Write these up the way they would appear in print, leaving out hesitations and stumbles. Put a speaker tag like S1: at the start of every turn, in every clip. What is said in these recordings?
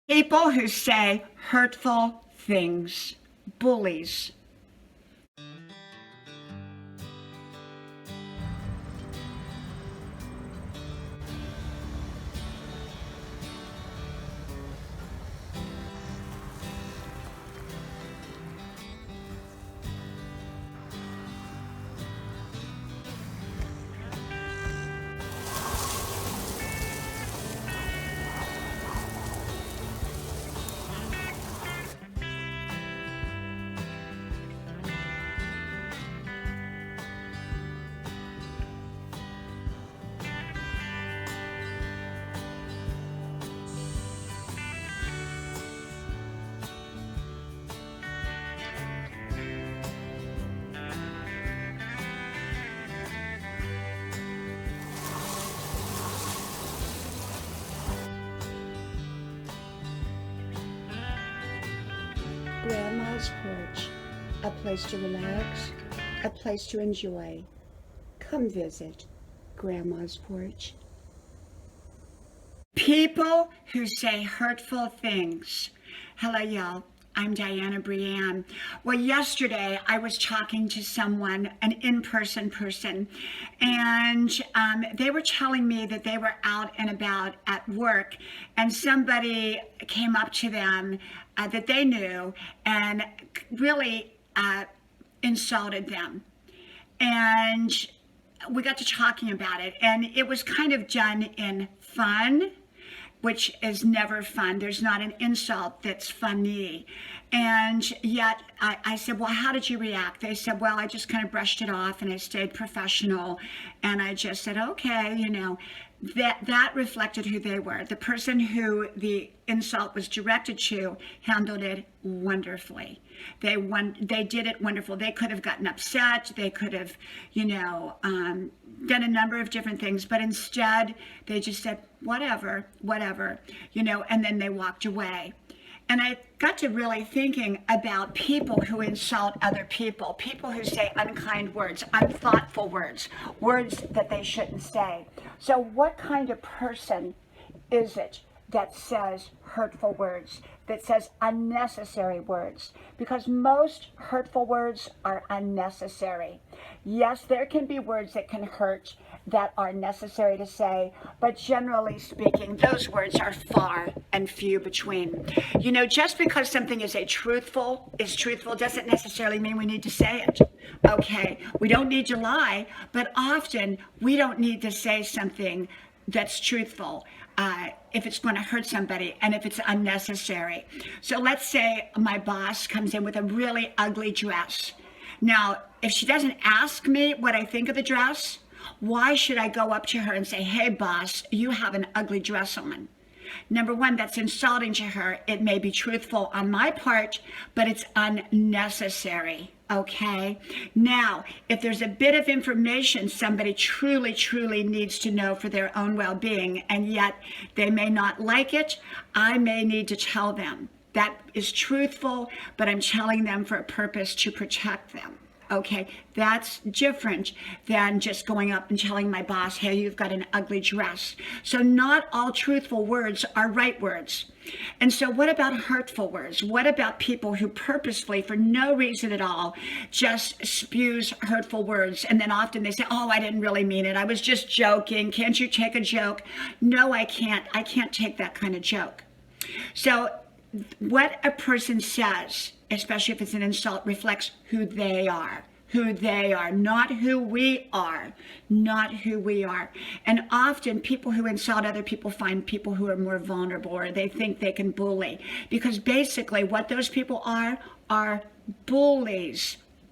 S1: People who say hurtful things, bullies. Grandma's porch, a place to relax, a place to enjoy. Come visit Grandma's porch. People who say hurtful things. Hello, y'all. I'm Diana Brienne. Well, yesterday I was talking to someone, an in-person person, and they were telling me that they were out and about at work, and somebody came up to them that they knew and really insulted them. And we got to talking about it, and it was kind of done in fun, which is never fun. There's not an insult that's funny. And yet I said, well, how did you react? They said, well, I just kind of brushed it off and I stayed professional. And I just said, okay, that reflected who they were. The person who the insult was directed to handled it wonderfully. They did it wonderful. They could have gotten upset. They could have, done a number of different things, but instead they just said, whatever, and then they walked away. And I got to really thinking about people who insult other people, people who say unkind words, unthoughtful words, words that they shouldn't say. So what kind of person is it that says hurtful words, that says unnecessary words? Because most hurtful words are unnecessary. Yes, there can be words that can hurt that are necessary to say, but generally speaking, those words are far and few between. Just because something is truthful doesn't necessarily mean we need to say it. Okay, we don't need to lie, but often we don't need to say something that's truthful if it's going to hurt somebody and if it's unnecessary. So let's say my boss comes in with a really ugly dress. Now, if she doesn't ask me what I think of the dress, why should I go up to her and say, hey, boss, you have an ugly dress on? Number one, that's insulting to her. It may be truthful on my part, but it's unnecessary, okay? Now, if there's a bit of information somebody truly, truly needs to know for their own well-being, and yet they may not like it, I may need to tell them. That is truthful, but I'm telling them for a purpose to protect them. Okay, that's different than just going up and telling my boss, hey, you've got an ugly dress. So not all truthful words are right words. And so what about hurtful words? What about people who purposefully, for no reason at all, just spews hurtful words? And then often they say, oh, I didn't really mean it. I was just joking. Can't you take a joke? No, I can't. I can't take that kind of joke. So what a person says, especially if it's an insult, reflects who they are, not who we are, And often people who insult other people find people who are more vulnerable, or they think they can bully, because basically what those people are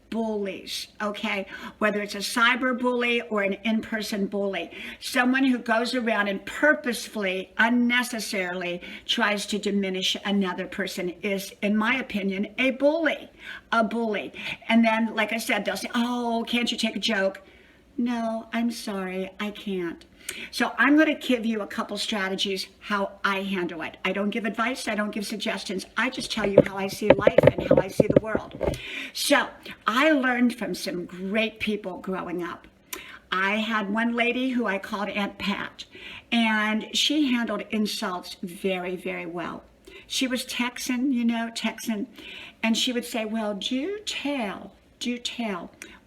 S1: bullies, okay? Whether it's a cyber bully or an in-person bully, someone who goes around and purposefully, unnecessarily tries to diminish another person is, in my opinion, a bully. And then, like I said, they'll say, oh, can't you take a joke? No, I'm sorry, I can't. So I'm going to give you a couple strategies how I handle it. I don't give advice. I don't give suggestions. I just tell you how I see life and how I see the world. So I learned from some great people growing up. I had one lady who I called Aunt Pat, and she handled insults very, very well. she was texting, and she would say, well, do tell.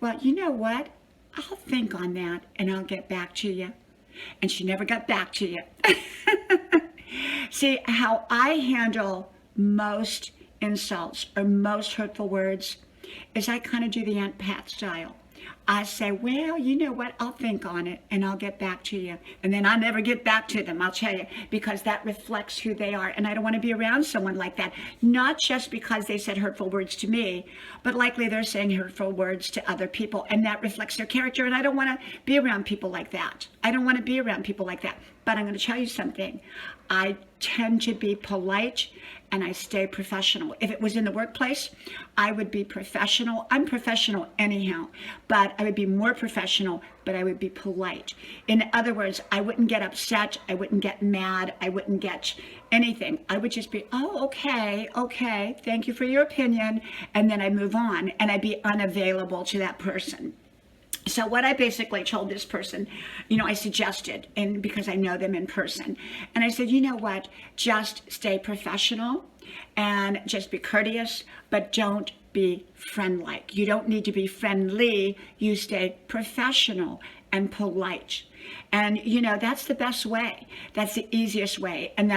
S1: Well, you know what? I'll think on that and I'll get back to you. And she never got back to you. See, how I handle most insults or most hurtful words is I kind of do the Aunt Pat style. I say, well, you know what? I'll think on it and I'll get back to you. And then I never get back to them, I'll tell you, because that reflects who they are. And I don't want to be around someone like that. Not just because they said hurtful words to me, but likely they're saying hurtful words to other people. And that reflects their character. And I don't want to be around people like that. But I'm going to tell you something. I tend to be polite and I stay professional. If it was in the workplace, I would be professional. I'm professional anyhow, but I would be more professional, but I would be polite. In other words, I wouldn't get upset. I wouldn't get mad. I wouldn't get anything. I would just be, oh, okay, thank you for your opinion. And then I move on and I'd be unavailable to that person. So what I basically told this person, I suggested, and because I know them in person, and I said, you know what, just stay professional and just be courteous, but don't be friend-like. You don't need to be friendly. You stay professional and polite. And, that's the best way. That's the easiest way. And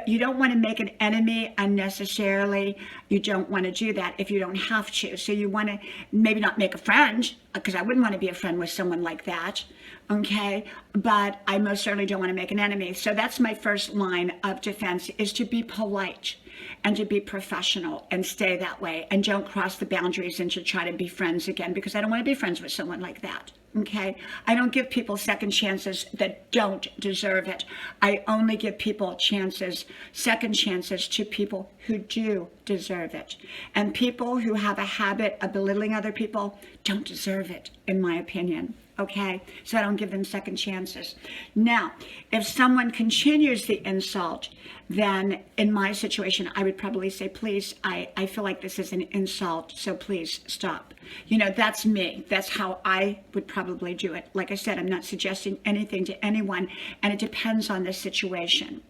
S1: you don't want to make an enemy unnecessarily. You don't want to do that if you don't have to. So you want to maybe not make a friend, because I wouldn't want to be a friend with someone like that. Okay. But I most certainly don't want to make an enemy. So that's my first line of defense, is to be polite and to be professional and stay that way. And don't cross the boundaries and to try to be friends again, because I don't want to be friends with someone like that. Okay, I don't give people second chances that don't deserve it. I only give people second chances to people who do deserve it. And people who have a habit of belittling other people don't deserve it, in my opinion. Okay, so I don't give them second chances. Now, if someone continues the insult, then in my situation, I would probably say, please, I feel like this is an insult, so please stop. That's me. That's how I would probably do it. Like I said, I'm not suggesting anything to anyone, and it depends on the situation.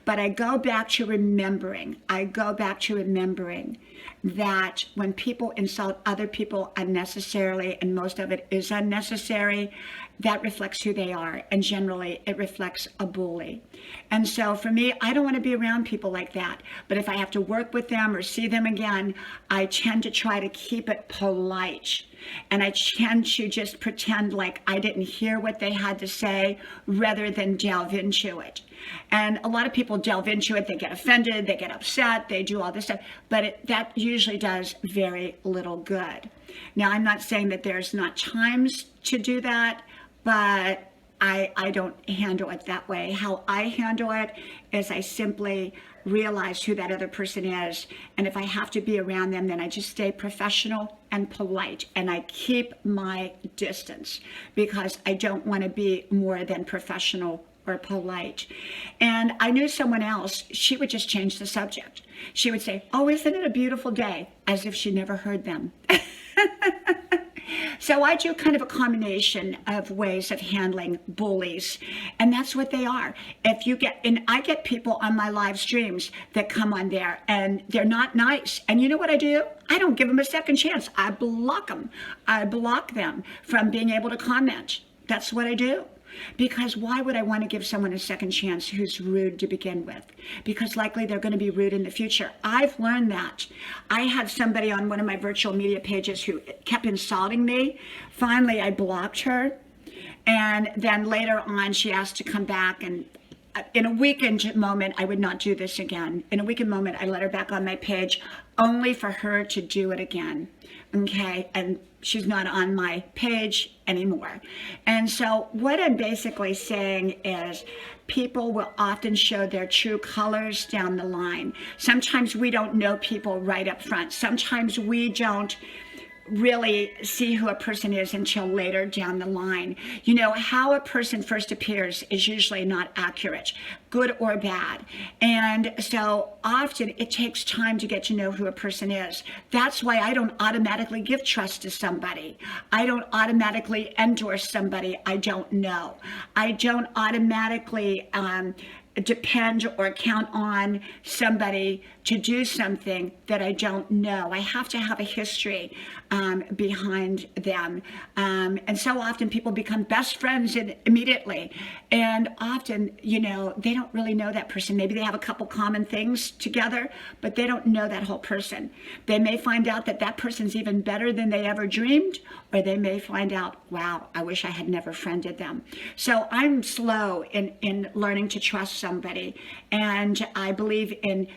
S1: But I go back to remembering that when people insult other people unnecessarily, and most of it is unnecessary, that reflects who they are. And generally, it reflects a bully. And so for me, I don't want to be around people like that. But if I have to work with them or see them again, I tend to try to keep it polite. And I tend to just pretend like I didn't hear what they had to say rather than delve into it. And a lot of people delve into it, they get offended, they get upset, they do all this stuff, but that usually does very little good. Now, I'm not saying that there's not times to do that, but I don't handle it that way. How I handle it is I simply realize who that other person is, and if I have to be around them, then I just stay professional and polite, and I keep my distance because I don't want to be more than professional or polite. And I knew someone else, she would just change the subject. She would say, oh, isn't it a beautiful day? As if she never heard them. So I do kind of a combination of ways of handling bullies, and that's what they are. I get people on my live streams that come on there and they're not nice. And you know what I do? I don't give them a second chance. I block them. I block them from being able to comment. That's what I do. Because why would I want to give someone a second chance who's rude to begin with? Because likely they're going to be rude in the future. I've learned that. I had somebody on one of my virtual media pages who kept insulting me. Finally, I blocked her. And then later on, she asked to come back. And in a weakened moment, I would not do this again. In a weakened moment, I let her back on my page only for her to do it again. Okay, and she's not on my page anymore. And so what I'm basically saying is people will often show their true colors down the line. Sometimes we don't know people right up front. Sometimes we don't really see who a person is until later down the line. How a person first appears is usually not accurate, good or bad. And so often it takes time to get to know who a person is. That's why I don't automatically give trust to somebody. I don't automatically endorse somebody I don't know. I don't automatically depend or count on somebody to do something that I don't know. I have to have a history behind them. And so often people become best friends immediately. And often, you know, they don't really know that person. Maybe they have a couple common things together, but they don't know that whole person. They may find out that that person's even better than they ever dreamed, or they may find out, wow, I wish I had never friended them. So I'm slow in learning to trust somebody. And I believe in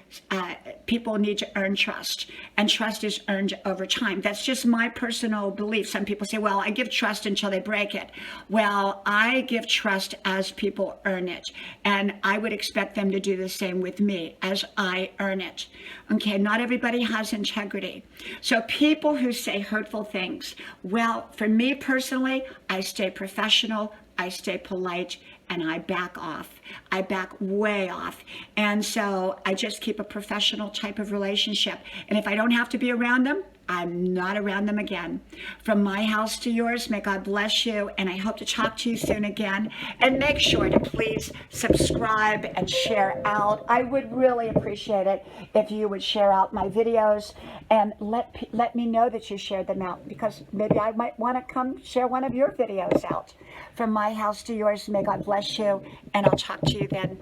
S1: people need to earn trust, and trust is earned over time. That's just my personal belief. Some people say, well, I give trust until they break it. Well, I give trust as people earn it. And I would expect them to do the same with me as I earn it. Okay, not everybody has integrity. So people who say hurtful things, well, for me personally, I stay professional, I stay polite, and I back off. I back way off. And so I just keep a professional type of relationship. And if I don't have to be around them, I'm not around them again. From my house to yours, may God bless you. And I hope to talk to you soon again. And make sure to please subscribe and share out. I would really appreciate it if you would share out my videos and let me know that you shared them out, because maybe I might want to come share one of your videos out. From my house to yours, may God bless you. And I'll talk to you then.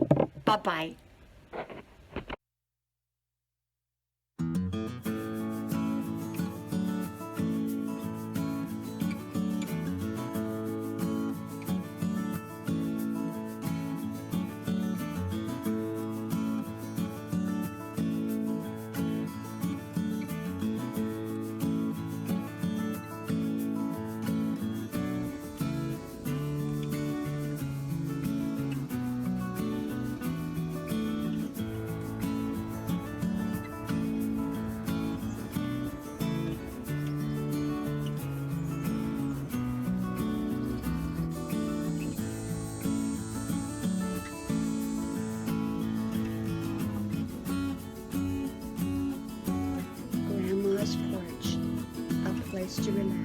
S1: Bye-bye. Grandma's porch, a place to relax.